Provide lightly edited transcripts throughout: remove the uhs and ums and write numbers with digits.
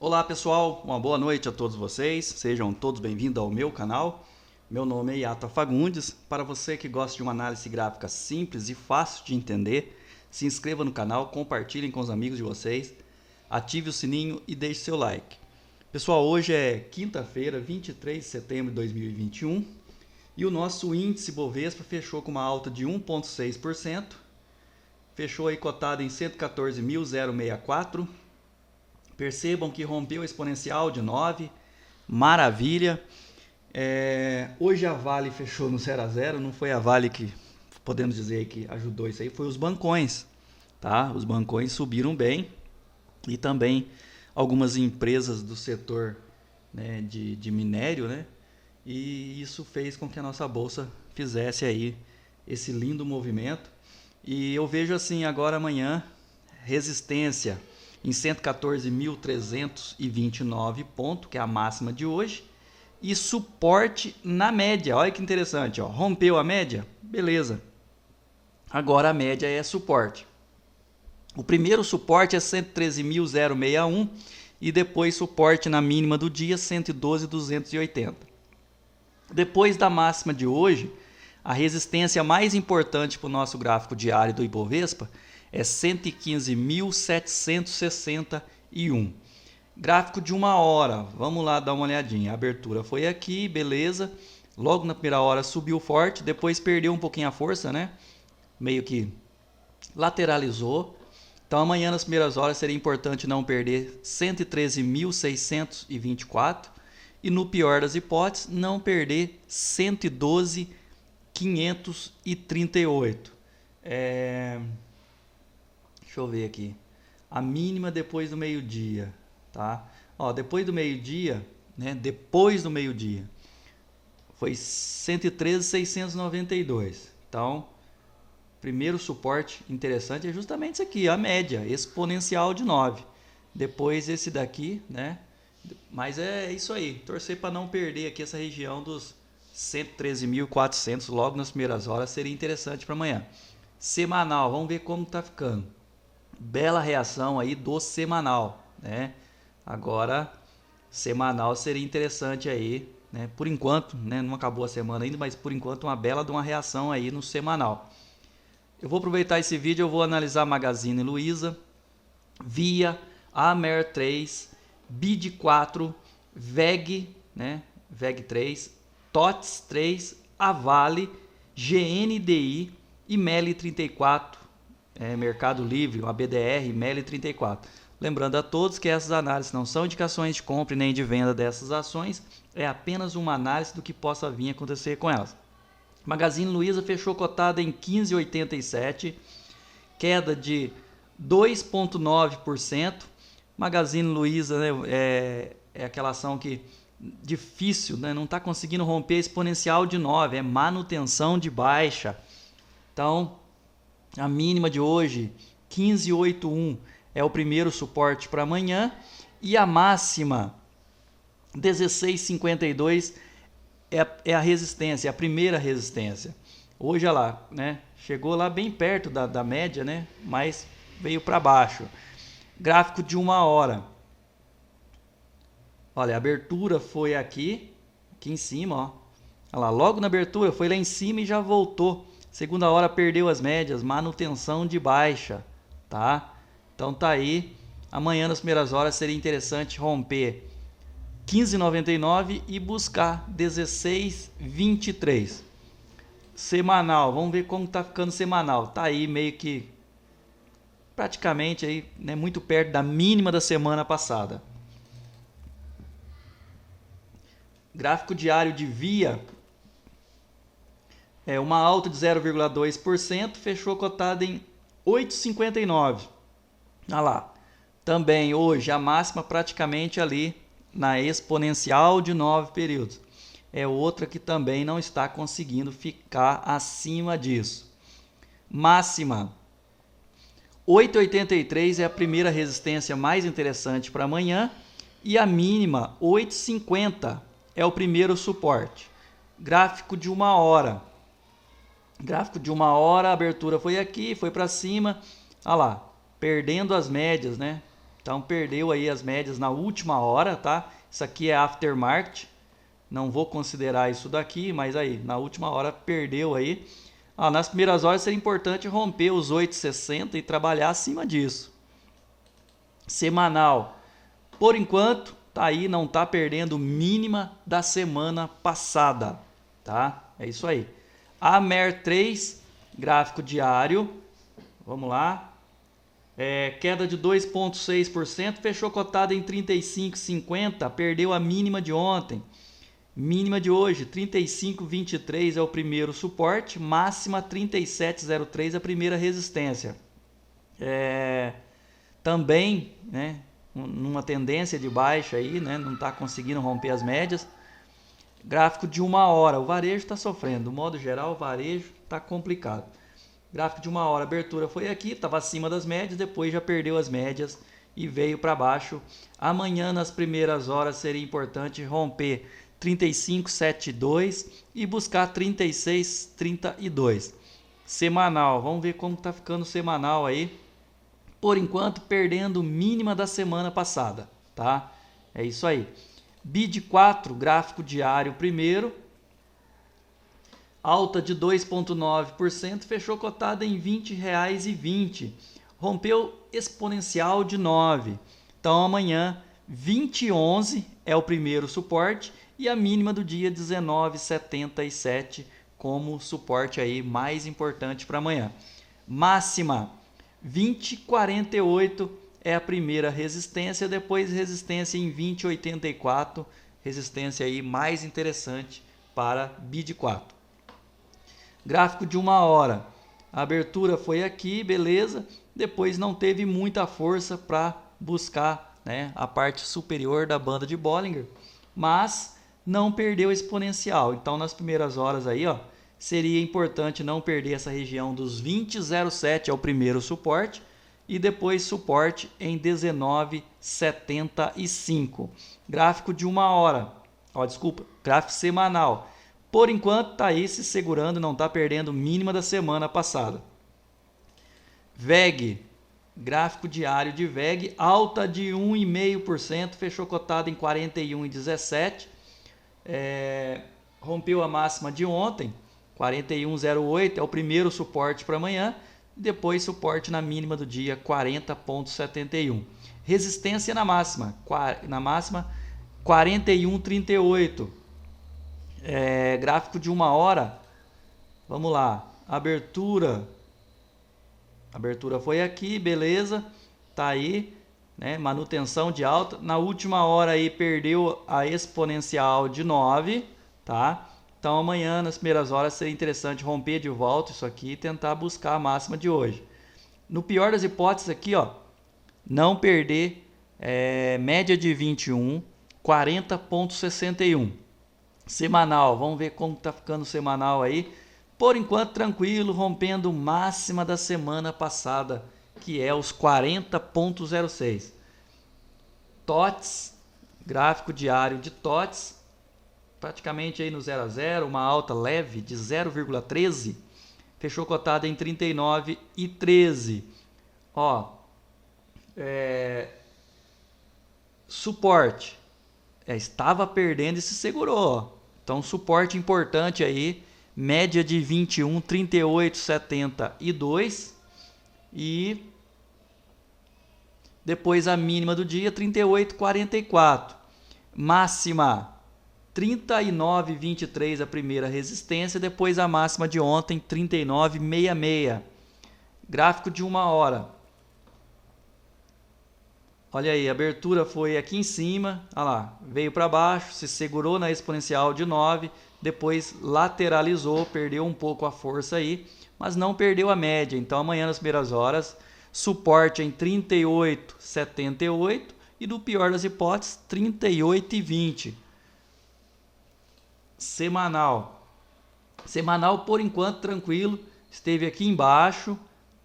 Olá pessoal, uma boa noite a todos vocês, sejam todos bem-vindos ao meu canal. Meu nome é Yata Fagundes. Para você que gosta de uma análise gráfica simples e fácil de entender, se inscreva no canal, compartilhem com os amigos de vocês, ative o sininho e deixe seu like. Pessoal, hoje é quinta-feira, 23 de setembro de 2021 e o nosso índice Bovespa fechou com uma alta de 1,6%, fechou aí cotado em 114.064. Percebam que rompeu a exponencial de 9, maravilha. Hoje a Vale fechou no 0 a 0, não foi a Vale que podemos dizer que ajudou isso aí, foi os bancões, tá? Os bancões subiram bem e também algumas empresas do setor, né, de minério, né? E isso fez com que a nossa bolsa fizesse aí esse lindo movimento. E eu vejo assim agora amanhã resistência em 114.329 pontos, que é a máxima de hoje, e suporte na média. Olha que interessante, ó. Rompeu a média? Beleza. Agora a média é suporte. O primeiro suporte é 113.061 e depois suporte na mínima do dia 112.280. Depois da máxima de hoje, a resistência mais importante para o nosso gráfico diário do Ibovespa é 115.761. Gráfico de uma hora, vamos lá dar uma olhadinha. A abertura foi aqui, beleza. Logo na primeira hora subiu forte, depois perdeu um pouquinho a força, né? Meio que lateralizou. Então amanhã nas primeiras horas seria importante não perder 113.624 e no pior das hipóteses não perder 112.538. Deixa eu ver aqui. A mínima depois do meio-dia, tá? Ó, depois do meio-dia, né? Depois do meio-dia foi 113.692. Então, primeiro suporte interessante é justamente isso aqui, a média exponencial de 9. Depois esse daqui, né? Mas é isso aí. Torcer para não perder aqui essa região dos 113.400 logo nas primeiras horas seria interessante para amanhã. Semanal, vamos ver como tá ficando. Bela reação aí do semanal, né? Agora, semanal seria interessante aí, né? Por enquanto, né? Não acabou a semana ainda, mas por enquanto uma bela de uma reação aí no semanal. Eu vou aproveitar esse vídeo, eu vou analisar Magazine Luiza, Via, Amer 3, Bid 4, VEG, né? VEG 3, TOTS 3, Avale, GNDI e MELI 34. Mercado Livre, uma BDR, MELI 34. Lembrando a todos que essas análises não são indicações de compra nem de venda dessas ações, é apenas uma análise do que possa vir a acontecer com elas. Magazine Luiza fechou cotada em 15,87, queda de 2,9%. Magazine Luiza, né, é aquela ação que difícil, né, não está conseguindo romper exponencial de 9, é manutenção de baixa. Então, a mínima de hoje, 15,81, é o primeiro suporte para amanhã. E a máxima, 16,52, é a resistência, é a primeira resistência. Hoje, olha lá, né? Chegou lá bem perto da média, né? Mas veio para baixo. Gráfico de uma hora. Olha, a abertura foi aqui em cima, ó. Olha lá, logo na abertura foi lá em cima e já voltou. Segunda hora perdeu as médias, manutenção de baixa, tá? Então tá aí. Amanhã nas primeiras horas seria interessante romper 15,99 e buscar 16,23. Semanal, vamos ver como tá ficando semanal. Tá aí meio que praticamente aí, né, muito perto da mínima da semana passada. Gráfico diário de Via, uma alta de 0,2%, fechou cotada em 8,59. Olha lá. Também hoje a máxima praticamente ali na exponencial de 9 períodos. É outra que também não está conseguindo ficar acima disso. Máxima 8,83 é a primeira resistência mais interessante para amanhã e a mínima 8,50 é o primeiro suporte. Gráfico de uma hora. Gráfico de uma hora, a abertura foi aqui, foi para cima. Olha lá, perdendo as médias, né? Então perdeu aí as médias na última hora, tá? Isso aqui é aftermarket. Não vou considerar isso daqui, mas aí na última hora perdeu aí. Nas primeiras horas seria importante romper os 8,60 e trabalhar acima disso. Semanal. Por enquanto, tá aí, não tá perdendo mínima da semana passada, tá? É isso aí. A MER3, gráfico diário. Vamos lá. Queda de 2,6%, fechou cotada em 35,50, perdeu a mínima de ontem. Mínima de hoje, 35,23 é o primeiro suporte, máxima 37,03 a primeira resistência. Também, né, numa tendência de baixa aí, né, não está conseguindo romper as médias. Gráfico de 1 hora, o varejo está sofrendo, do modo geral o varejo está complicado. Gráfico de 1 hora, a abertura foi aqui, estava acima das médias, depois já perdeu as médias e veio para baixo. Amanhã nas primeiras horas seria importante romper 35,72 e buscar 36,32. Semanal, vamos ver como está ficando o semanal aí. Por enquanto perdendo mínima da semana passada, tá? É isso aí. BID 4, gráfico diário primeiro, alta de 2,9%, fechou cotada em R$ 20,20. Rompeu exponencial de 9. Então amanhã 20,11 é o primeiro suporte e a mínima do dia 19,77 como suporte aí mais importante para amanhã. Máxima 20,48 é a primeira resistência, depois resistência em 20,84, resistência aí mais interessante para BID 4. Gráfico de 1 hora, a abertura foi aqui, beleza, depois não teve muita força para buscar, né, a parte superior da banda de Bollinger, mas não perdeu exponencial. Então nas primeiras horas aí, ó, seria importante não perder essa região dos 20,07 é o primeiro suporte e depois suporte em 19,75. Gráfico de 1 hora, gráfico semanal. Por enquanto está aí se segurando, não está perdendo mínima da semana passada. VEG, gráfico diário de VEG, alta de 1,5%, fechou cotado em 41,17. Rompeu a máxima de ontem, 41,08 é o primeiro suporte para amanhã, depois suporte na mínima do dia 40,71. Resistência na máxima 41,38. Gráfico de 1 hora, vamos lá, abertura foi aqui, beleza, tá aí, né, manutenção de alta. Na última hora aí perdeu a exponencial de 9, tá? Então amanhã nas primeiras horas seria interessante romper de volta isso aqui e tentar buscar a máxima de hoje. No pior das hipóteses aqui, ó, não perder média de 21, 40,61. Semanal, vamos ver como está ficando o semanal aí. Por enquanto tranquilo, rompendo máxima da semana passada, que é os 40,06. TOTS, gráfico diário de TOTS, praticamente aí no 0 a 0, uma alta leve de 0,13, fechou cotada em 39,13. Ó, suporte, estava perdendo e se segurou. Então suporte importante aí, média de 21, 38,72 e depois a mínima do dia 38,44. Máxima 39,23 a primeira resistência, depois a máxima de ontem 39,66. Gráfico de 1 hora. Olha aí, a abertura foi aqui em cima, olha lá, veio para baixo, se segurou na exponencial de 9, depois lateralizou, perdeu um pouco a força aí, mas não perdeu a média. Então amanhã nas primeiras horas, suporte em 38,78 e do pior das hipóteses, 38,20. Semanal. Semanal por enquanto tranquilo, esteve aqui embaixo,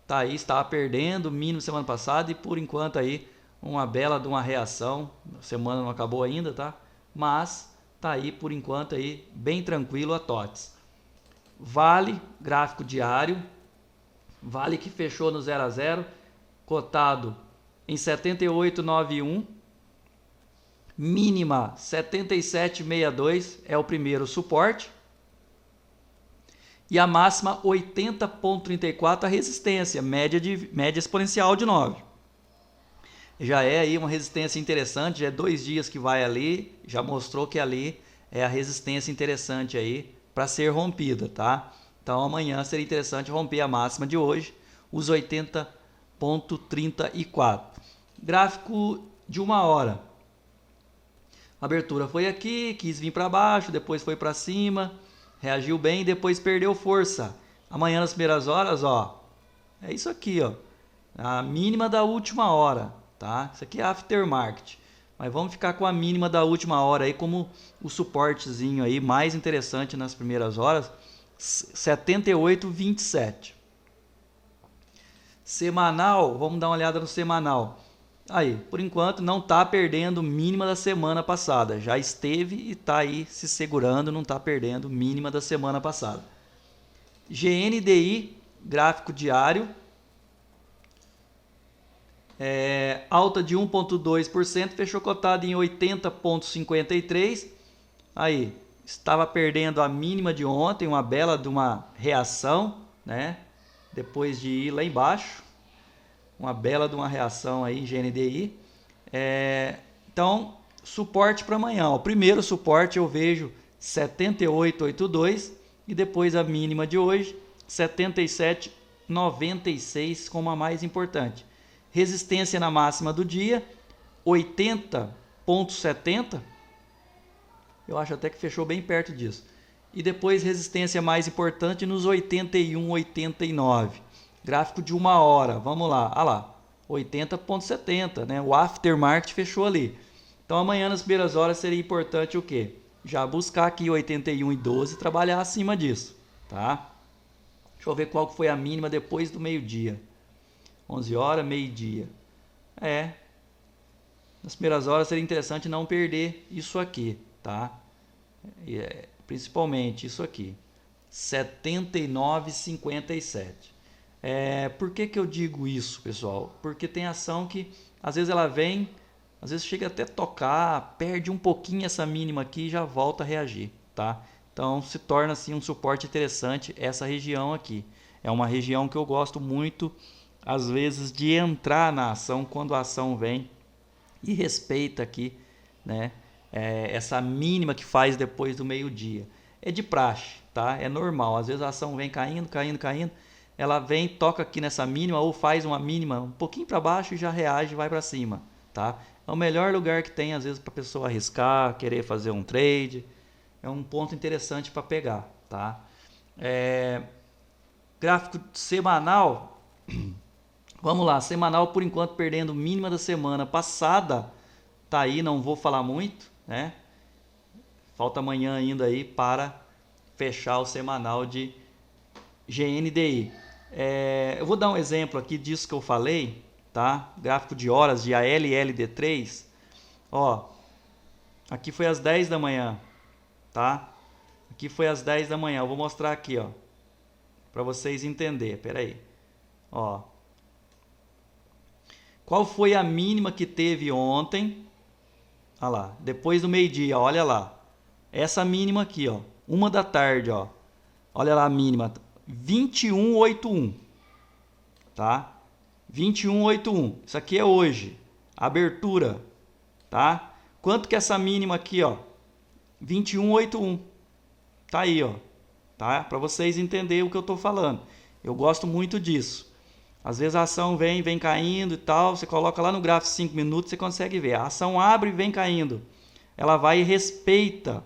tá aí, estava perdendo, mínimo semana passada e por enquanto aí uma bela de uma reação, a semana não acabou ainda, tá? Mas tá aí por enquanto aí bem tranquilo a TOTS. Vale, gráfico diário, Vale que fechou no 0 a 0, cotado em 78,91. Mínima 77,62 é o primeiro suporte. E a máxima 80,34 a resistência, média exponencial de 9. Já é aí uma resistência interessante, já é 2 dias que vai ali, já mostrou que ali é a resistência interessante aí para ser rompida, tá? Então amanhã seria interessante romper a máxima de hoje, os 80,34. Gráfico de 1 hora. A abertura foi aqui, quis vir para baixo, depois foi para cima, reagiu bem, depois perdeu força. Amanhã nas primeiras horas, ó, é isso aqui, ó, a mínima da última hora, tá? Isso aqui é aftermarket, mas vamos ficar com a mínima da última hora aí como o suportezinho aí mais interessante nas primeiras horas, 78,27. Semanal, vamos dar uma olhada no semanal. Aí, por enquanto não está perdendo mínima da semana passada. Já esteve e está aí se segurando, não está perdendo mínima da semana passada. GNDI, gráfico diário. Alta de 1,2%, fechou cotado em 80,53. Aí, estava perdendo a mínima de ontem, uma bela de uma reação, né? Depois de ir lá embaixo. Uma bela de uma reação aí, GNDI. Então, suporte para amanhã. O primeiro suporte eu vejo 78,82 e depois a mínima de hoje, 77,96 como a mais importante. Resistência na máxima do dia, 80,70. Eu acho até que fechou bem perto disso. E depois resistência mais importante nos 81,89. Gráfico de 1 hora, vamos lá, olha lá, 80,70, né? O aftermarket fechou ali. Então amanhã nas primeiras horas seria importante o quê? Já buscar aqui 81,12 e trabalhar acima disso, tá? Deixa eu ver qual foi a mínima depois do meio-dia. 11 horas, meio-dia. Nas primeiras horas seria interessante não perder isso aqui, tá? Principalmente isso aqui, 79,57. Por que eu digo isso, pessoal? Porque tem ação que às vezes ela vem, às vezes chega até tocar, perde um pouquinho essa mínima aqui e já volta a reagir, tá? Então se torna assim um suporte interessante essa região aqui. É uma região que eu gosto muito, às vezes, de entrar na ação quando a ação vem e respeita aqui, né? Essa mínima que faz depois do meio-dia. É de praxe, tá? É normal. Às vezes a ação vem caindo, ela vem, toca aqui nessa mínima ou faz uma mínima um pouquinho para baixo e já reage e vai para cima, tá? É o melhor lugar que tem às vezes para a pessoa arriscar, querer fazer um trade. É um ponto interessante para pegar, tá? Gráfico semanal. Vamos lá, semanal por enquanto perdendo mínima da semana passada. Tá aí, não vou falar muito, né? Falta amanhã ainda aí para fechar o semanal de GNDI. Eu vou dar um exemplo aqui disso que eu falei, tá? Gráfico de horas de ALLD3. Ó, aqui foi às 10 da manhã, tá? Aqui foi às 10 da manhã. Eu vou mostrar aqui, ó, para vocês entenderem. Pera aí. Ó. Qual foi a mínima que teve ontem? Olha lá, depois do meio-dia, olha lá. Essa mínima aqui, ó, 1 da tarde, ó. Olha lá a mínima, 21,81, tá? 21,81. Isso aqui é hoje, abertura, tá? Quanto que é essa mínima aqui, ó? 21,81. Tá aí, ó, tá? Para vocês entenderem o que eu tô falando. Eu gosto muito disso. Às vezes a ação vem caindo e tal, você coloca lá no gráfico 5 minutos, você consegue ver. A ação abre e vem caindo. Ela vai e respeita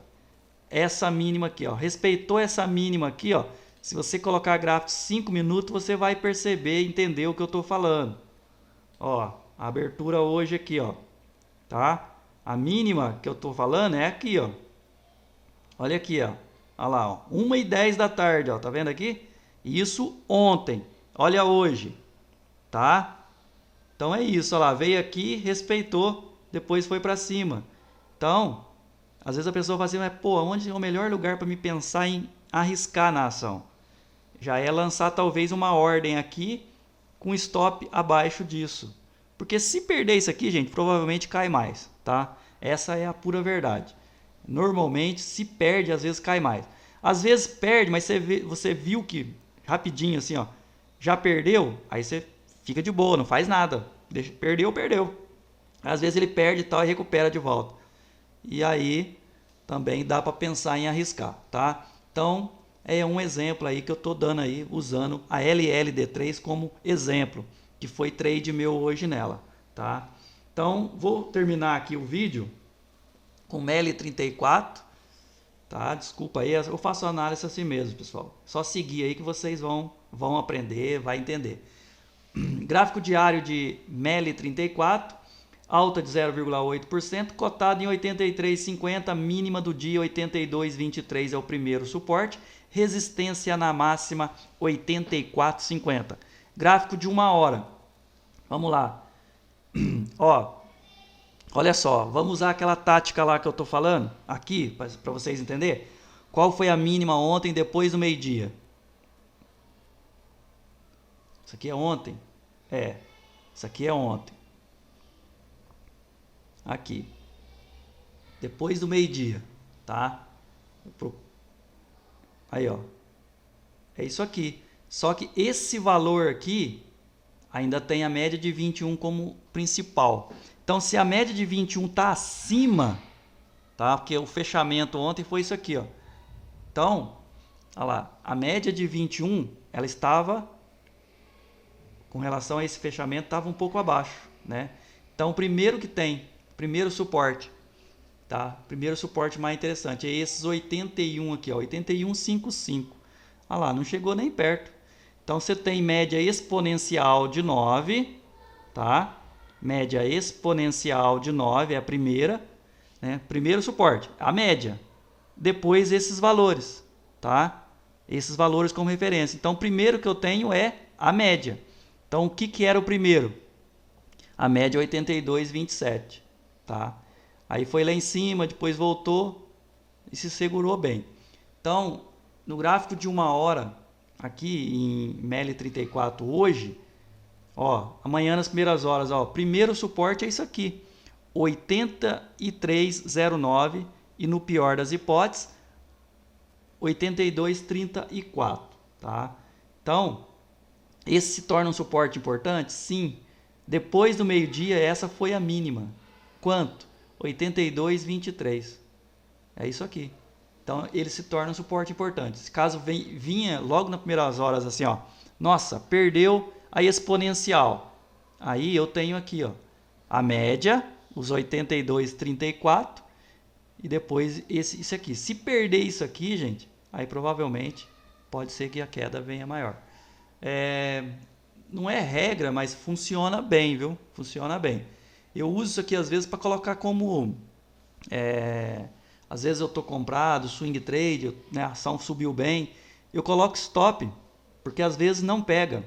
essa mínima aqui, ó. Respeitou essa mínima aqui, ó. Se você colocar gráfico 5 minutos, você vai perceber e entender o que eu estou falando. Ó, a abertura hoje aqui, ó. Tá? A mínima que eu estou falando é aqui, ó. Olha aqui, ó. Olha lá, ó. 1h10 da tarde, ó. Tá vendo aqui? Isso ontem. Olha hoje. Tá? Então é isso, olha lá. Veio aqui, respeitou, depois foi para cima. Então, às vezes a pessoa fala assim, mas pô, onde é o melhor lugar para me pensar em arriscar na ação? Já é lançar talvez uma ordem aqui com stop abaixo disso. Porque se perder isso aqui, gente, provavelmente cai mais, tá? Essa é a pura verdade. Normalmente, se perde, às vezes cai mais. Às vezes perde, mas você viu que rapidinho assim, ó, já perdeu, aí você fica de boa, não faz nada. Perdeu, perdeu. Às vezes ele perde e tal e recupera de volta. E aí também dá para pensar em arriscar, tá? Então, é um exemplo aí que eu tô dando aí, usando a LLD3 como exemplo, que foi trade meu hoje nela, tá? Então, vou terminar aqui o vídeo com L34, tá? Desculpa aí, eu faço análise assim mesmo, pessoal. Só seguir aí que vocês vão aprender, vai entender. Gráfico diário de MEL34, alta de 0,8%, cotado em 83,50, mínima do dia 82,23 é o primeiro suporte, resistência na máxima 84,50. Gráfico de 1 hora. Vamos lá. Ó, olha só, vamos usar aquela tática lá que eu tô falando aqui para vocês entenderem. Qual foi a mínima ontem depois do meio-dia? Isso aqui é ontem? É. Isso aqui é ontem. Aqui. Depois do meio-dia, tá? Aí, ó. É isso aqui. Só que esse valor aqui ainda tem a média de 21 como principal. Então, se a média de 21 tá acima, tá? Porque o fechamento ontem foi isso aqui, ó. Então, olha lá, a média de 21, ela estava, com relação a esse fechamento, estava um pouco abaixo, né? Então, o primeiro que tem, primeiro suporte, tá? Primeiro suporte mais interessante é esses 81 aqui, ó, 81,55. Olha lá, não chegou nem perto. Então, você tem média exponencial de 9, tá? Média exponencial de 9 é a primeira, né? Primeiro suporte, a média. Depois esses valores, tá? Esses valores como referência. Então, o primeiro que eu tenho é a média. Então, o que era o primeiro? A média é 82,27, tá? Aí foi lá em cima, depois voltou e se segurou bem. Então, no gráfico de 1 hora, aqui em MEL34 hoje, ó, amanhã nas primeiras horas, ó, primeiro suporte é isso aqui, 83,09 e no pior das hipóteses, 82,34, tá? Então, esse se torna um suporte importante? Sim. Depois do meio-dia, essa foi a mínima. Quanto? 82,23. É isso aqui. Então, ele se torna um suporte importante. Se caso vinha logo nas primeiras horas assim, ó, nossa, perdeu a exponencial. Aí eu tenho aqui, ó, a média, os 82,34 e depois isso aqui. Se perder isso aqui, gente, aí provavelmente pode ser que a queda venha maior. Não é regra, mas funciona bem, viu? Funciona bem. Eu uso isso aqui às vezes para colocar como... às vezes eu estou comprado, swing trade, né, a ação subiu bem, eu coloco stop, porque às vezes não pega.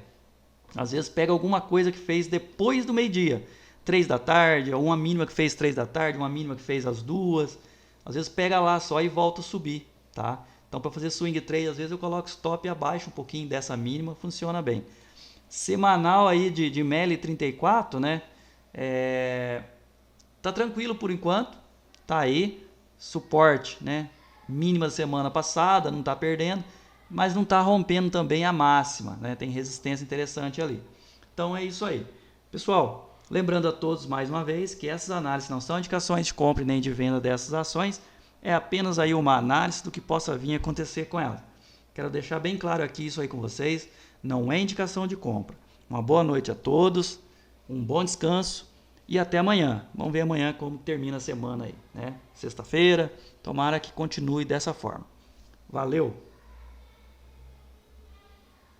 Às vezes pega alguma coisa que fez depois do meio-dia, 3 da tarde, ou uma mínima que fez 3 da tarde, uma mínima que fez às 2. Às vezes pega lá só e volta a subir, tá? Então, para fazer swing trade, às vezes eu coloco stop abaixo um pouquinho dessa mínima, funciona bem. Semanal aí de MEL 34, né? Tá tranquilo por enquanto, tá aí, suporte, né? Mínima da semana passada, não tá perdendo, mas não tá rompendo também a máxima, né? Tem resistência interessante ali. Então é isso aí. Pessoal, lembrando a todos mais uma vez que essas análises não são indicações de compra nem de venda dessas ações, é apenas aí uma análise do que possa vir a acontecer com elas. Quero deixar bem claro aqui isso aí com vocês, não é indicação de compra. Uma boa noite a todos, um bom descanso e até amanhã. Vamos ver amanhã como termina a semana aí, né? Sexta-feira, tomara que continue dessa forma. Valeu!